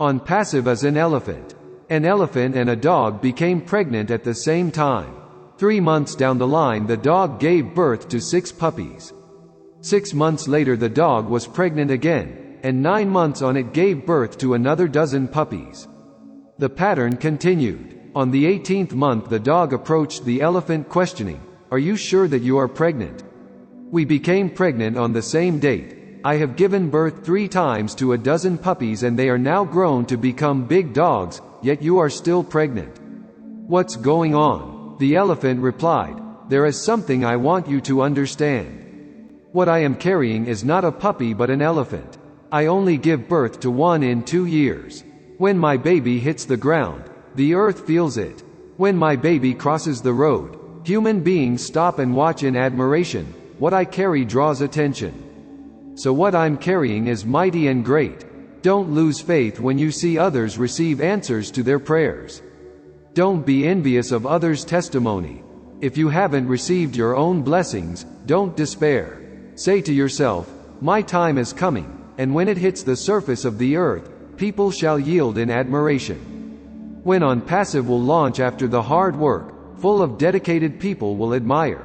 Onpassive is an elephant. An elephant and a dog became pregnant at the same time. 3 months down the line, the dog gave birth to 6 puppies. 6 months later, the dog was pregnant again, and 9 months on it gave birth to another dozen puppies. The pattern continued. On the 18th month, the dog approached the elephant questioning, "Are you sure that you are pregnant?" "We became pregnant on the same date. I have given birth 3 times to a dozen puppies and they are now grown to become big dogs, yet you are still pregnant. What's going on?" The elephant replied, "There is something I want you to understand. What I am carrying is not a puppy but an elephant. I only give birth to one in 2 years. When my baby hits the ground, the earth feels it. When my baby crosses the road, human beings stop and watch in admiration. What I carry draws attention. So what I'm carrying is mighty and great. Don't lose faith when you see others receive answers to their prayers. Don't be envious of others' testimony. If you haven't received your own blessings, don't despair. Say to yourself, 'My time is coming,' and when it hits the surface of the earth, people shall yield in admiration." When Onpassive will launch after the hard work, full of dedicated people will admire.